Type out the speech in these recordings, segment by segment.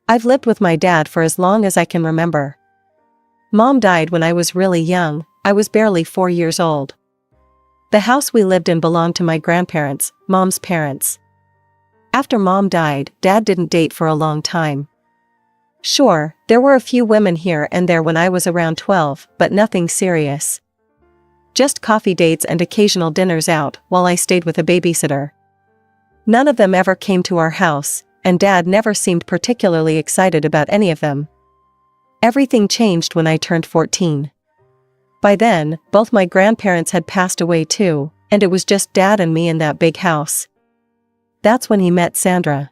I've lived with my dad for as long as I can remember. Mom died when I was really young, I was barely 4 years old. The house we lived in belonged to my grandparents, Mom's parents. After Mom died, Dad didn't date for a long time. Sure, there were a few women here and there when I was around 12, but nothing serious. Just coffee dates and occasional dinners out while I stayed with a babysitter. None of them ever came to our house, and Dad never seemed particularly excited about any of them. Everything changed when I turned 14. By then, both my grandparents had passed away too, and it was just Dad and me in that big house. That's when he met Sandra.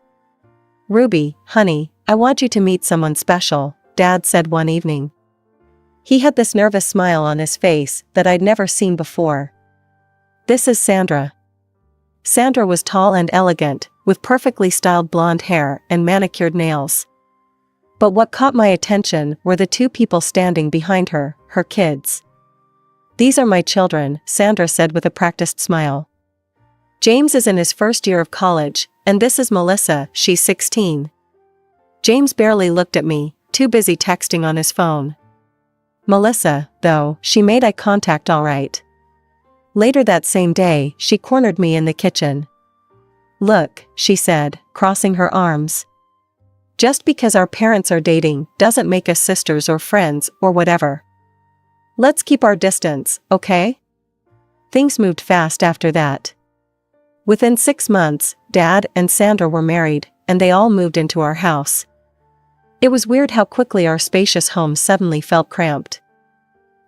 "Ruby, honey, I want you to meet someone special," Dad said one evening. He had this nervous smile on his face that I'd never seen before. "This is Sandra." Sandra was tall and elegant, with perfectly styled blonde hair and manicured nails. But what caught my attention were the two people standing behind her, her kids. "These are my children," Sandra said with a practiced smile. "James is in his first year of college, and this is Melissa, she's 16. James barely looked at me, too busy texting on his phone. Melissa, though, she made eye contact all right. Later that same day, she cornered me in the kitchen. "Look," she said, crossing her arms. "Just because our parents are dating doesn't make us sisters or friends or whatever. Let's keep our distance, okay?" Things moved fast after that. Within 6 months, Dad and Sandra were married, and they all moved into our house. It was weird how quickly our spacious home suddenly felt cramped.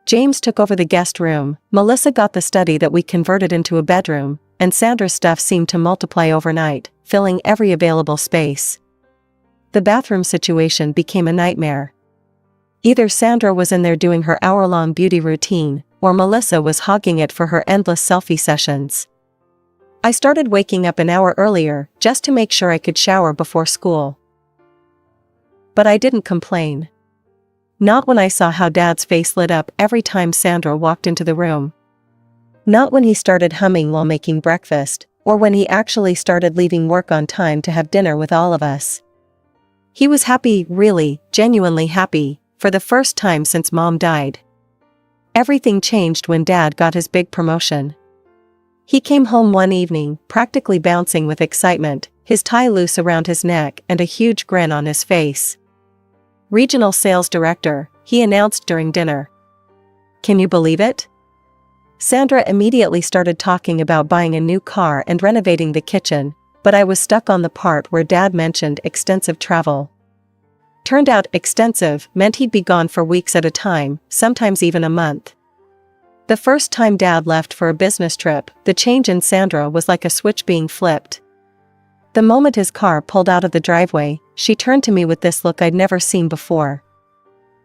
James took over the guest room, Melissa got the study that we converted into a bedroom, and Sandra's stuff seemed to multiply overnight, filling every available space. The bathroom situation became a nightmare. Either Sandra was in there doing her hour-long beauty routine, or Melissa was hogging it for her endless selfie sessions. I started waking up an hour earlier just to make sure I could shower before school. But I didn't complain. Not when I saw how Dad's face lit up every time Sandra walked into the room. Not when he started humming while making breakfast, or when he actually started leaving work on time to have dinner with all of us. He was happy, really, genuinely happy, for the first time since Mom died. Everything changed when Dad got his big promotion. He came home one evening, practically bouncing with excitement, his tie loose around his neck and a huge grin on his face. "Regional Sales Director," he announced during dinner. "Can you believe it?" Sandra immediately started talking about buying a new car and renovating the kitchen, but I was stuck on the part where Dad mentioned extensive travel. Turned out extensive meant he'd be gone for weeks at a time, sometimes even a month. The first time Dad left for a business trip, the change in Sandra was like a switch being flipped. The moment his car pulled out of the driveway, she turned to me with this look I'd never seen before.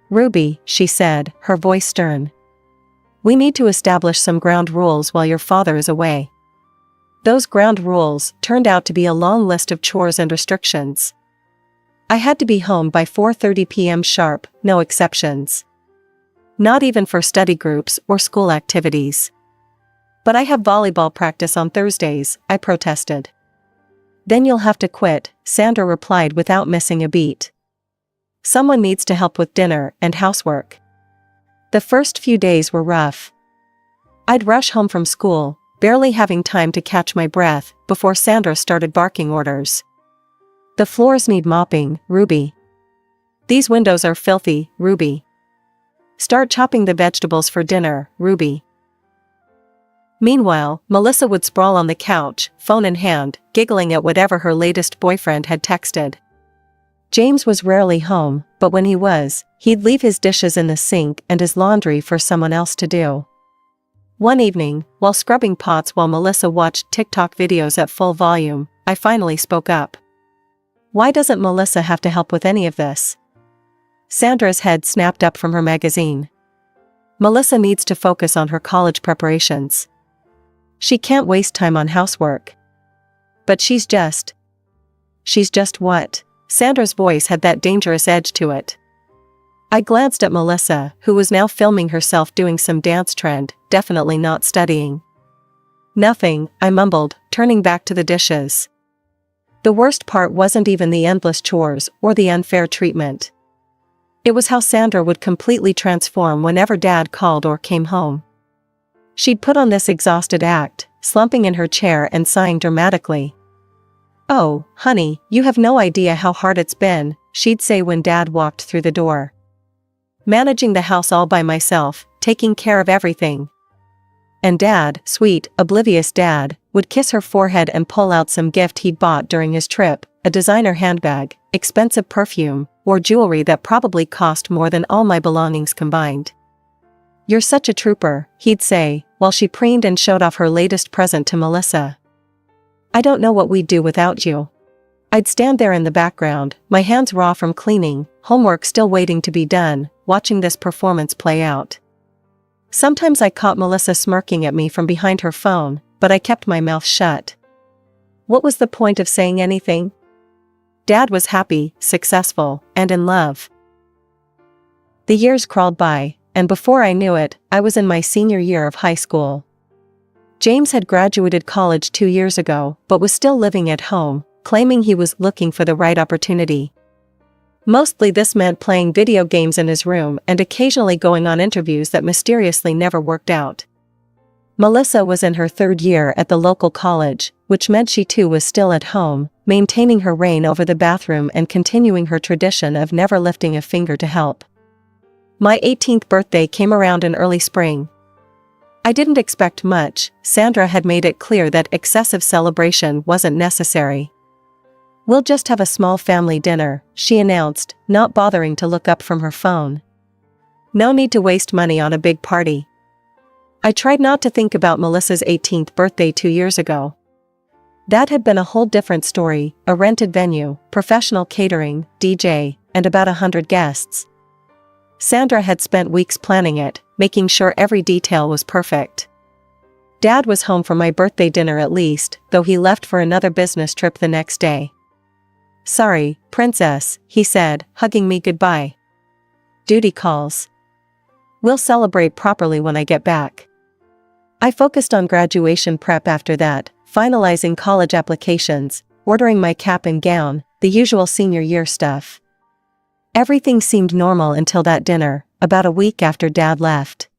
"Ruby," she said, her voice stern. "We need to establish some ground rules while your father is away." Those ground rules turned out to be a long list of chores and restrictions. I had to be home by 4:30 p.m. sharp, no exceptions. Not even for study groups or school activities. "But I have volleyball practice on Thursdays," I protested. "Then you'll have to quit," Sandra replied without missing a beat. "Someone needs to help with dinner and housework." The first few days were rough. I'd rush home from school, barely having time to catch my breath, before Sandra started barking orders. "The floors need mopping, Ruby. These windows are filthy, Ruby. Start chopping the vegetables for dinner, Ruby." Meanwhile, Melissa would sprawl on the couch, phone in hand, giggling at whatever her latest boyfriend had texted. James was rarely home, but when he was, he'd leave his dishes in the sink and his laundry for someone else to do. One evening, while scrubbing pots while Melissa watched TikTok videos at full volume, I finally spoke up. "Why doesn't Melissa have to help with any of this?" Sandra's head snapped up from her magazine. "Melissa needs to focus on her college preparations. She can't waste time on housework." "But she's just what?" Sandra's voice had that dangerous edge to it. I glanced at Melissa, who was now filming herself doing some dance trend, definitely not studying. "Nothing," I mumbled, turning back to the dishes. The worst part wasn't even the endless chores or the unfair treatment. It was how Sandra would completely transform whenever Dad called or came home. She'd put on this exhausted act, slumping in her chair and sighing dramatically. "Oh, honey, you have no idea how hard it's been," she'd say when Dad walked through the door. "Managing the house all by myself, taking care of everything." And Dad, sweet, oblivious Dad, would kiss her forehead and pull out some gift he'd bought during his trip, a designer handbag, expensive perfume, or jewelry that probably cost more than all my belongings combined. "You're such a trooper," he'd say, while she preened and showed off her latest present to Melissa. "I don't know what we'd do without you." I'd stand there in the background, my hands raw from cleaning, homework still waiting to be done, watching this performance play out. Sometimes I caught Melissa smirking at me from behind her phone, but I kept my mouth shut. What was the point of saying anything? Dad was happy, successful, and in love. The years crawled by, and before I knew it, I was in my senior year of high school. James had graduated college 2 years ago, but was still living at home, claiming he was looking for the right opportunity. Mostly this meant playing video games in his room and occasionally going on interviews that mysteriously never worked out. Melissa was in her 3rd year at the local college, which meant she too was still at home, maintaining her reign over the bathroom and continuing her tradition of never lifting a finger to help. My 18th birthday came around in early spring. I didn't expect much. Sandra had made it clear that excessive celebration wasn't necessary. "We'll just have a small family dinner," she announced, not bothering to look up from her phone. "No need to waste money on a big party." I tried not to think about Melissa's 18th birthday 2 years ago. That had been a whole different story, a rented venue, professional catering, DJ, and about 100 guests. Sandra had spent weeks planning it, making sure every detail was perfect. Dad was home for my birthday dinner at least, though he left for another business trip the next day. "Sorry, princess," he said, hugging me goodbye. "Duty calls. We'll celebrate properly when I get back." I focused on graduation prep after that, finalizing college applications, ordering my cap and gown, the usual senior year stuff. Everything seemed normal until that dinner, about a week after Dad left.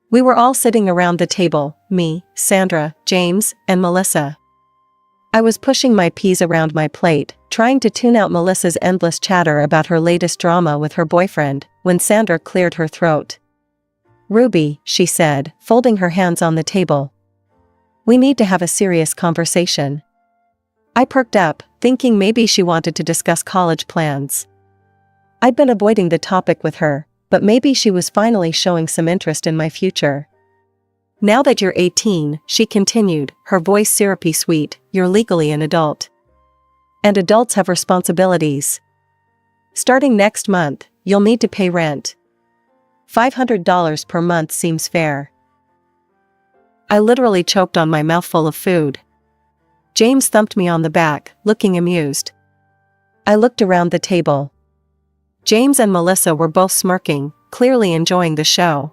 We were all sitting around the table, me, Sandra, James, and Melissa. I was pushing my peas around my plate, trying to tune out Melissa's endless chatter about her latest drama with her boyfriend, when Sandra cleared her throat. "Ruby," she said, folding her hands on the table. "We need to have a serious conversation." I perked up, thinking maybe she wanted to discuss college plans. I'd been avoiding the topic with her, but maybe she was finally showing some interest in my future. "Now that you're 18, she continued, her voice syrupy sweet, "you're legally an adult. And adults have responsibilities. Starting next month, you'll need to pay rent. $500 per month seems fair." I literally choked on my mouthful of food. James thumped me on the back, looking amused. I looked around the table. James and Melissa were both smirking, clearly enjoying the show.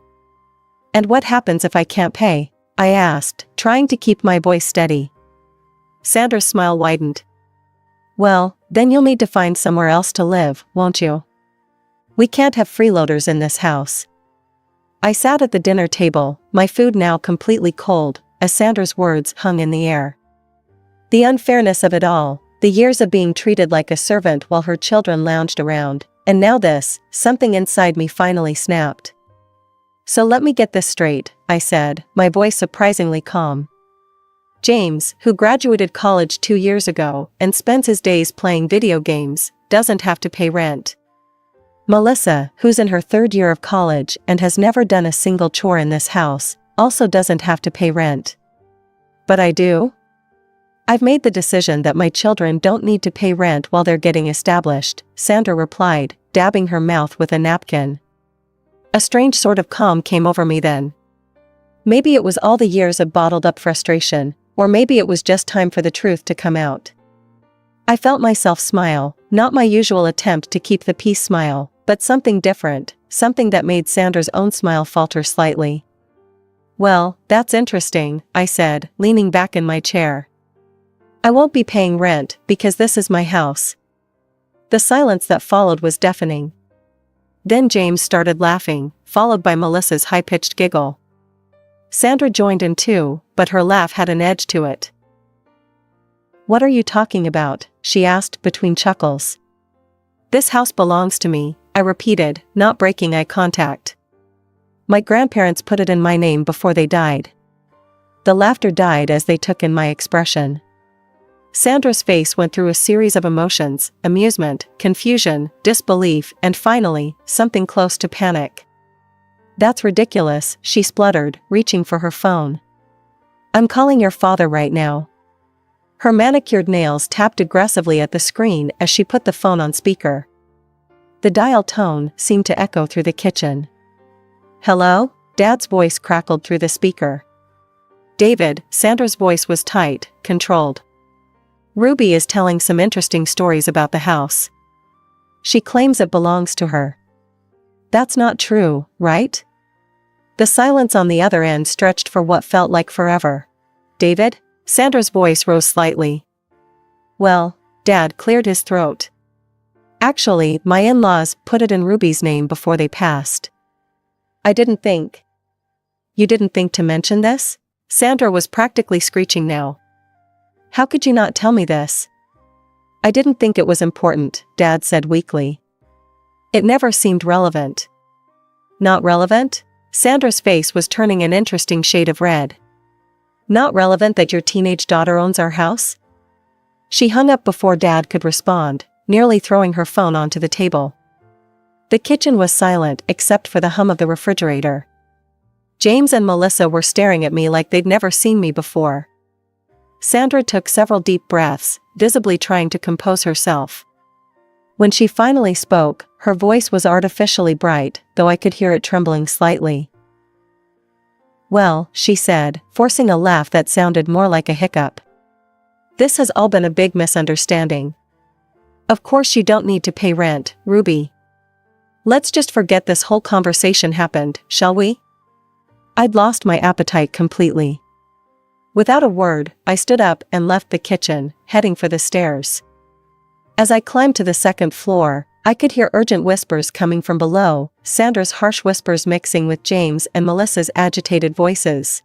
"And what happens if I can't pay?" I asked, trying to keep my voice steady. Sandra's smile widened. "Well, then you'll need to find somewhere else to live, won't you? We can't have freeloaders in this house." I sat at the dinner table, my food now completely cold, as Sandra's words hung in the air. The unfairness of it all, the years of being treated like a servant while her children lounged around, and now this, something inside me finally snapped. "So let me get this straight," I said, my voice surprisingly calm. "James, who graduated college 2 years ago and spends his days playing video games, doesn't have to pay rent. Melissa, who's in her 3rd year of college and has never done a single chore in this house, also doesn't have to pay rent. But I do? I've made the decision that my children don't need to pay rent while they're getting established," Sandra replied, dabbing her mouth with a napkin. A strange sort of calm came over me then. Maybe it was all the years of bottled-up frustration, or maybe it was just time for the truth to come out. I felt myself smile, not my usual attempt to keep the peace smile, but something different, something that made Sandra's own smile falter slightly. "Well, that's interesting," I said, leaning back in my chair. I won't be paying rent because this is my house." The silence that followed was deafening. Then James started laughing, followed by Melissa's high-pitched giggle. Sandra joined in too, but her laugh had an edge to it. "What are you talking about?" she asked between chuckles. "This house belongs to me," I repeated, not breaking eye contact. "My grandparents put it in my name before they died." The laughter died as they took in my expression. Sandra's face went through a series of emotions: amusement, confusion, disbelief, and finally, something close to panic. "That's ridiculous," she spluttered, reaching for her phone. "I'm calling your father right now." Her manicured nails tapped aggressively at the screen as she put the phone on speaker. The dial tone seemed to echo through the kitchen. "Hello?" Dad's voice crackled through the speaker. "David," Sandra's voice was tight, controlled. "Ruby is telling some interesting stories about the house. She claims it belongs to her." "That's not true, right?" The silence on the other end stretched for what felt like forever. "David?" Sandra's voice rose slightly. "Well," Dad cleared his throat. "Actually, my in-laws put it in Ruby's name before they passed." "I didn't think." "You didn't think to mention this?" Sandra was practically screeching now. "How could you not tell me this?" "I didn't think it was important," Dad said weakly. "It never seemed relevant." "Not relevant?" Sandra's face was turning an interesting shade of red. "Not relevant that your teenage daughter owns our house?" She hung up before Dad could respond, nearly throwing her phone onto the table. The kitchen was silent except for the hum of the refrigerator. James and Melissa were staring at me like they'd never seen me before. Sandra took several deep breaths, visibly trying to compose herself. When she finally spoke, her voice was artificially bright, though I could hear it trembling slightly. "Well," she said, forcing a laugh that sounded more like a hiccup. "This has all been a big misunderstanding. Of course you don't need to pay rent, Ruby. Let's just forget this whole conversation happened, shall we?" I'd lost my appetite completely. Without a word, I stood up and left the kitchen, heading for the stairs. As I climbed to the second floor, I could hear urgent whispers coming from below, Sandra's harsh whispers mixing with James and Melissa's agitated voices.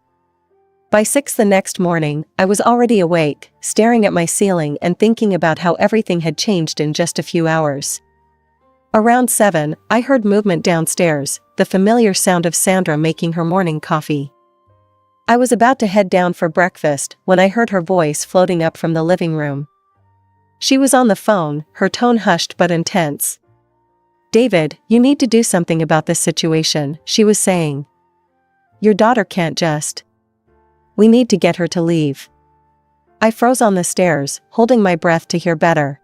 By 6 the next morning, I was already awake, staring at my ceiling and thinking about how everything had changed in just a few hours. Around 7, I heard movement downstairs, the familiar sound of Sandra making her morning coffee. I was about to head down for breakfast when I heard her voice floating up from the living room. She was on the phone, her tone hushed but intense. "David, you need to do something about this situation," she was saying. "Your daughter can't just. We need to get her to leave." I froze on the stairs, holding my breath to hear better.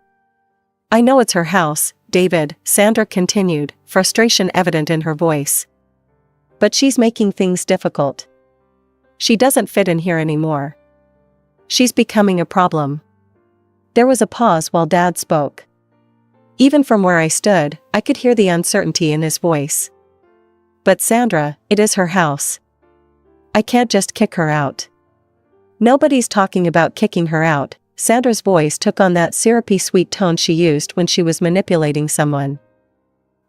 "I know it's her house, David," Sandra continued, frustration evident in her voice. "But she's making things difficult. She doesn't fit in here anymore. She's becoming a problem." There was a pause while Dad spoke. Even from where I stood, I could hear the uncertainty in his voice. "But Sandra, it is her house. I can't just kick her out." "Nobody's talking about kicking her out." Sandra's voice took on that syrupy sweet tone she used when she was manipulating someone.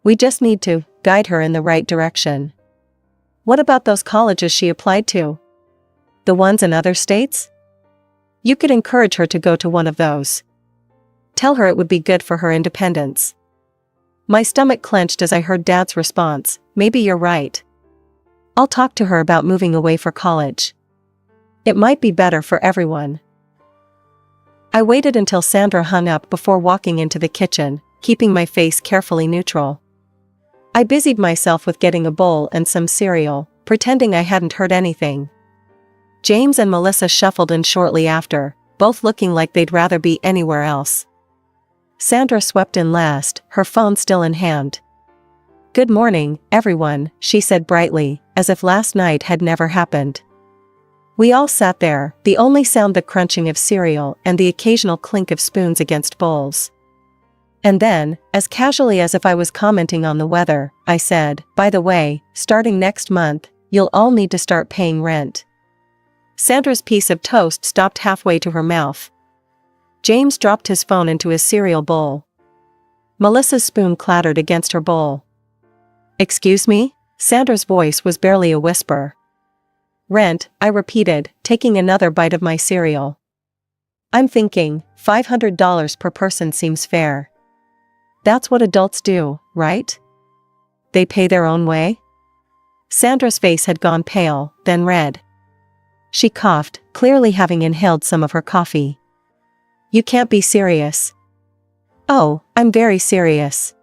"We just need to guide her in the right direction." "What about those colleges she applied to? The ones in other states? You could encourage her to go to one of those. Tell her it would be good for her independence." My stomach clenched as I heard Dad's response, "Maybe you're right. I'll talk to her about moving away for college. It might be better for everyone." I waited until Sandra hung up before walking into the kitchen, keeping my face carefully neutral. I busied myself with getting a bowl and some cereal, pretending I hadn't heard anything. James and Melissa shuffled in shortly after, both looking like they'd rather be anywhere else. Sandra swept in last, her phone still in hand. "Good morning, everyone," she said brightly, as if last night had never happened. We all sat there, the only sound the crunching of cereal and the occasional clink of spoons against bowls. And then, as casually as if I was commenting on the weather, I said, "By the way, starting next month, you'll all need to start paying rent." Sandra's piece of toast stopped halfway to her mouth. James dropped his phone into his cereal bowl. Melissa's spoon clattered against her bowl. "Excuse me?" Sandra's voice was barely a whisper. "Rent," I repeated, taking another bite of my cereal. "I'm thinking, $500 per person seems fair." "That's what adults do, right? They pay their own way?" Sandra's face had gone pale, then red. She coughed, clearly having inhaled some of her coffee. "You can't be serious." "Oh, I'm very serious."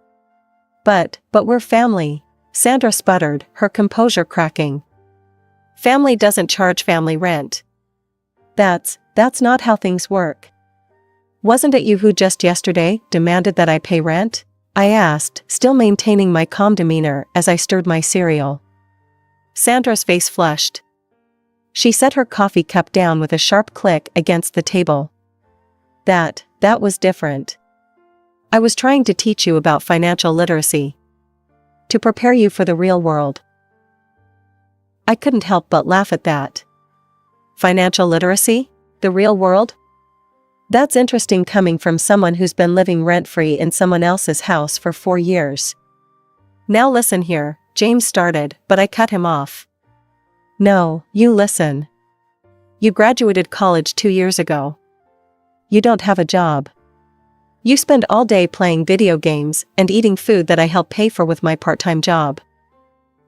But we're family," Sandra sputtered, her composure cracking. "Family doesn't charge family rent." That's not how things work." "Wasn't it you who just yesterday demanded that I pay rent?" I asked, still maintaining my calm demeanor as I stirred my cereal. Sandra's face flushed. She set her coffee cup down with a sharp click against the table. That was different. I was trying to teach you about financial literacy. To prepare you for the real world." I couldn't help but laugh at that. Financial literacy? The real world? That's interesting coming from someone who's been living rent-free in someone else's house for 4 years. "Now listen here," James started, but I cut him off. "No, you listen. You graduated college 2 years ago. You don't have a job. You spend all day playing video games and eating food that I help pay for with my part-time job.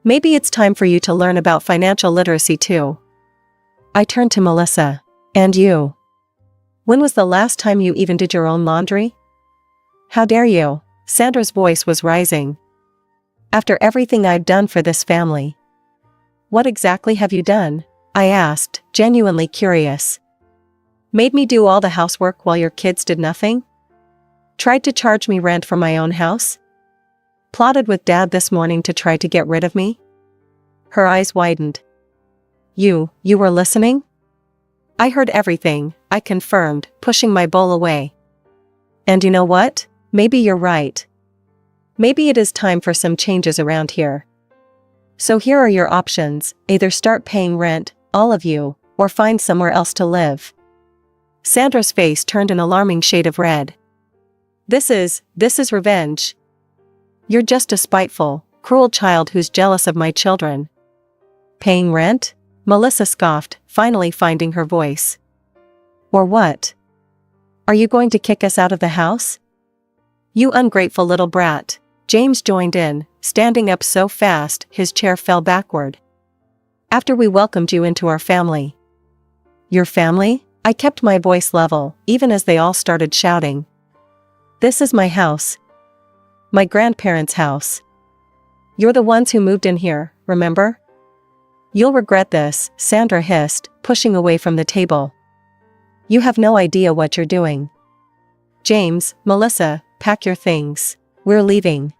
Maybe it's time for you to learn about financial literacy too." I turned to Melissa. "And you? When was the last time you even did your own laundry?" "How dare you?" Sandra's voice was rising. "After everything I've done for this family." "What exactly have you done?" I asked, genuinely curious. "Made me do all the housework while your kids did nothing? Tried to charge me rent for my own house? Plotted with Dad this morning to try to get rid of me?" Her eyes widened. You were listening?" "I heard everything," I confirmed, pushing my bowl away. "And you know what? Maybe you're right. Maybe it is time for some changes around here. So here are your options: either start paying rent, all of you, or find somewhere else to live." Sandra's face turned an alarming shade of red. This is revenge. You're just a spiteful, cruel child who's jealous of my children." "Paying rent?" Melissa scoffed, finally finding her voice. "Or what? Are you going to kick us out of the house?" "You ungrateful little brat." James joined in, standing up so fast his chair fell backward. "After we welcomed you into our family." "Your family?" I kept my voice level, even as they all started shouting. "This is my house. My grandparents' house. You're the ones who moved in here, remember? You'll regret this," Sandra hissed, pushing away from the table. "You have no idea what you're doing. James, Melissa, pack your things. We're leaving."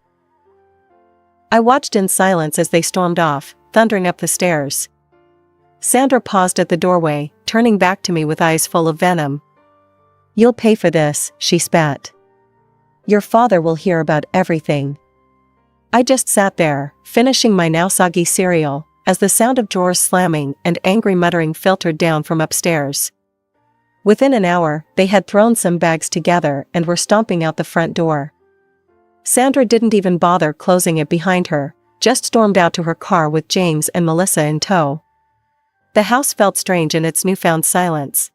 I watched in silence as they stormed off, thundering up the stairs. Sandra paused at the doorway, turning back to me with eyes full of venom. "You'll pay for this," she spat. "Your father will hear about everything." I just sat there, finishing my now soggy cereal, as the sound of drawers slamming and angry muttering filtered down from upstairs. Within an hour, they had thrown some bags together and were stomping out the front door. Sandra didn't even bother closing it behind her, just stormed out to her car with James and Melissa in tow. The house felt strange in its newfound silence.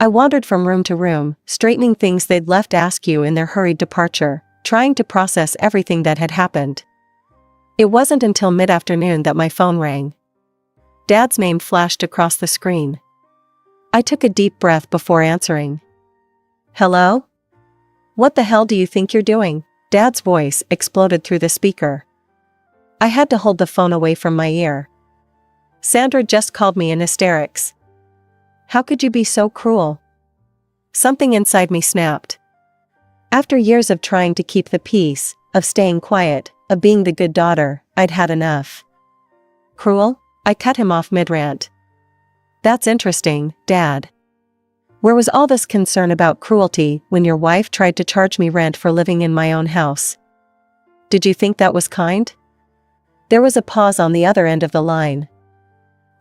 I wandered from room to room, straightening things they'd left askew in their hurried departure, trying to process everything that had happened. It wasn't until mid-afternoon that my phone rang. Dad's name flashed across the screen. I took a deep breath before answering. "Hello? What the hell do you think you're doing?" Dad's voice exploded through the speaker. I had to hold the phone away from my ear. "Sandra just called me in hysterics. How could you be so cruel?" Something inside me snapped. After years of trying to keep the peace, of staying quiet, of being the good daughter, I'd had enough. "Cruel?" I cut him off mid-rant. "That's interesting, Dad. Where was all this concern about cruelty when your wife tried to charge me rent for living in my own house? Did you think that was kind?" There was a pause on the other end of the line.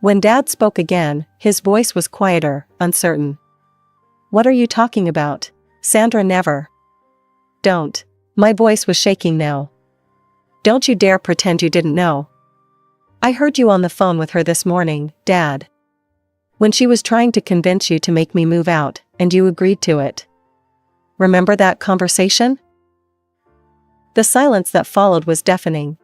When Dad spoke again, his voice was quieter, uncertain. What are you talking about? Sandra, never. Don't. My voice was shaking now. Don't you dare pretend you didn't know. I heard you on the phone with her this morning, Dad. When she was trying to convince you to make me move out, and you agreed to it. Remember that conversation? The silence that followed was deafening.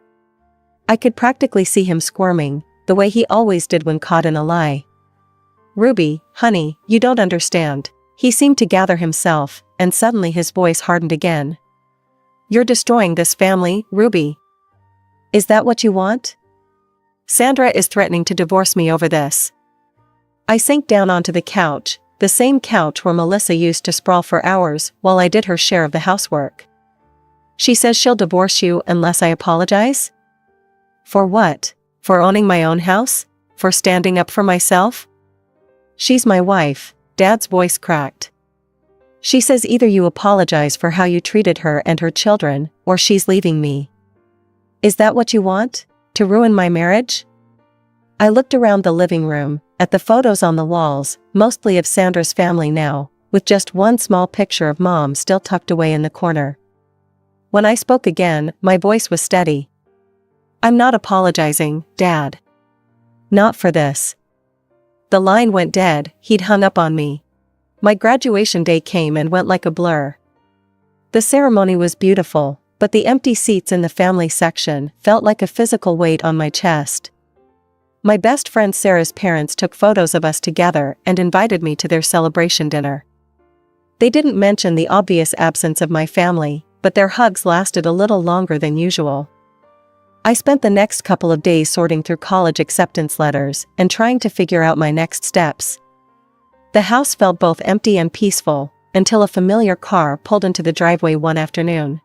I could practically see him squirming, the way he always did when caught in a lie. Ruby, honey, you don't understand. He seemed to gather himself, and suddenly his voice hardened again. You're destroying this family, Ruby. Is that what you want? Sandra is threatening to divorce me over this. I sank down onto the couch, the same couch where Melissa used to sprawl for hours while I did her share of the housework. She says she'll divorce you unless I apologize? For what? For owning my own house? For standing up for myself? She's my wife, Dad's voice cracked. She says either you apologize for how you treated her and her children, or she's leaving me. Is that what you want? To ruin my marriage? I looked around the living room, at the photos on the walls, mostly of Sandra's family now, with just one small picture of Mom still tucked away in the corner. When I spoke again, my voice was steady. I'm not apologizing, Dad. Not for this. The line went dead, he'd hung up on me. My graduation day came and went like a blur. The ceremony was beautiful, but the empty seats in the family section felt like a physical weight on my chest. My best friend Sarah's parents took photos of us together and invited me to their celebration dinner. They didn't mention the obvious absence of my family, but their hugs lasted a little longer than usual. I spent the next couple of days sorting through college acceptance letters and trying to figure out my next steps. The house felt both empty and peaceful, until a familiar car pulled into the driveway one afternoon.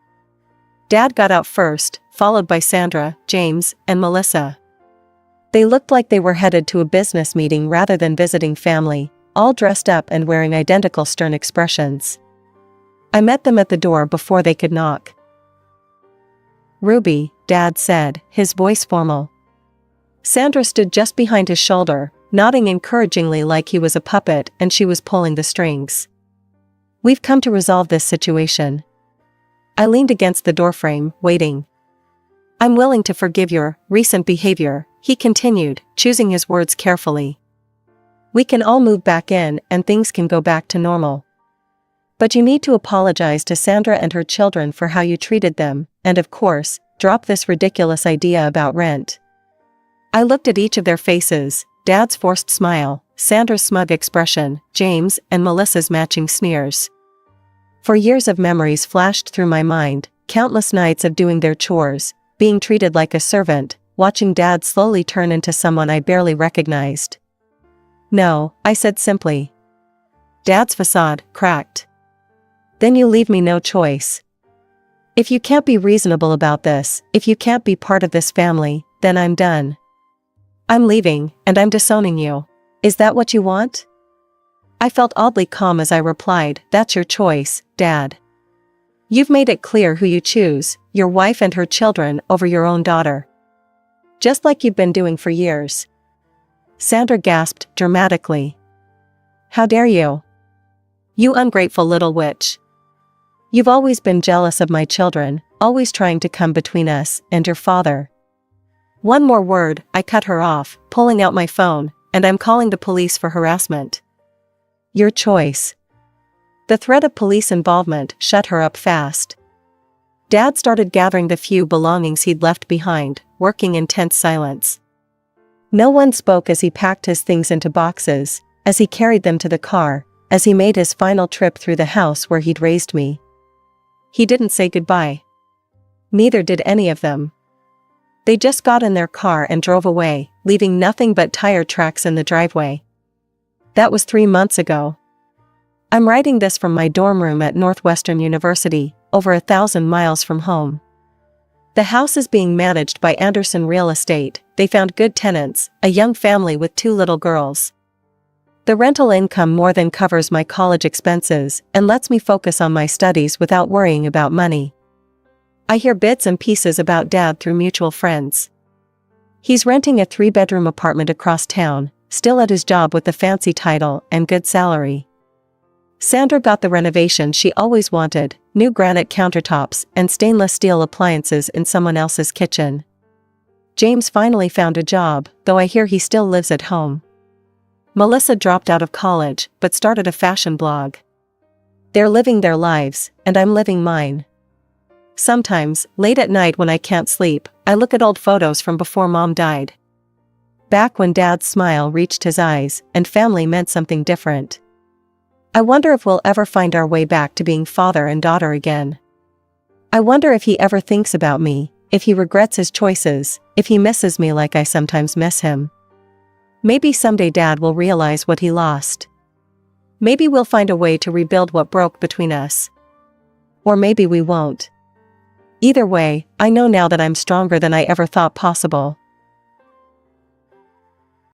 Dad got out first, followed by Sandra, James, and Melissa. They looked like they were headed to a business meeting rather than visiting family, all dressed up and wearing identical stern expressions. I met them at the door before they could knock. Ruby, Dad said, his voice formal. Sandra stood just behind his shoulder, nodding encouragingly like he was a puppet and she was pulling the strings. We've come to resolve this situation. I leaned against the doorframe, waiting. I'm willing to forgive your recent behavior, he continued, choosing his words carefully. We can all move back in and things can go back to normal. But you need to apologize to Sandra and her children for how you treated them, and of course, drop this ridiculous idea about rent. I looked at each of their faces, Dad's forced smile, Sandra's smug expression, James and Melissa's matching sneers. For years of memories flashed through my mind, countless nights of doing their chores, being treated like a servant, watching Dad slowly turn into someone I barely recognized. No, I said simply. Dad's facade cracked. Then you leave me no choice. If you can't be reasonable about this, if you can't be part of this family, then I'm done. I'm leaving, and I'm disowning you. Is that what you want? I felt oddly calm as I replied, that's your choice, Dad. You've made it clear who you choose, your wife and her children over your own daughter. Just like you've been doing for years. Sandra gasped dramatically. How dare you? You ungrateful little witch. You've always been jealous of my children, always trying to come between us and your father. One more word, I cut her off, pulling out my phone, and I'm calling the police for harassment. Your choice. The threat of police involvement shut her up fast. Dad started gathering the few belongings he'd left behind, working in tense silence. No one spoke as he packed his things into boxes, as he carried them to the car, as he made his final trip through the house where he'd raised me. He didn't say goodbye. Neither did any of them. They just got in their car and drove away, leaving nothing but tire tracks in the driveway. That was 3 months ago. I'm writing this from my dorm room at Northwestern University, over 1,000 miles from home. The house is being managed by Anderson Real Estate. They found good tenants, a young family with 2 little girls. The rental income more than covers my college expenses and lets me focus on my studies without worrying about money. I hear bits and pieces about Dad through mutual friends. He's renting a 3-bedroom apartment across town, still at his job with the fancy title and good salary. Sandra got the renovation she always wanted, new granite countertops and stainless steel appliances in someone else's kitchen. James finally found a job, though I hear he still lives at home. Melissa dropped out of college, but started a fashion blog. They're living their lives, and I'm living mine. Sometimes, late at night when I can't sleep, I look at old photos from before Mom died. Back when Dad's smile reached his eyes, and family meant something different. I wonder if we'll ever find our way back to being father and daughter again. I wonder if he ever thinks about me, if he regrets his choices, if he misses me like I sometimes miss him. Maybe someday Dad will realize what he lost. Maybe we'll find a way to rebuild what broke between us. Or maybe we won't. Either way, I know now that I'm stronger than I ever thought possible.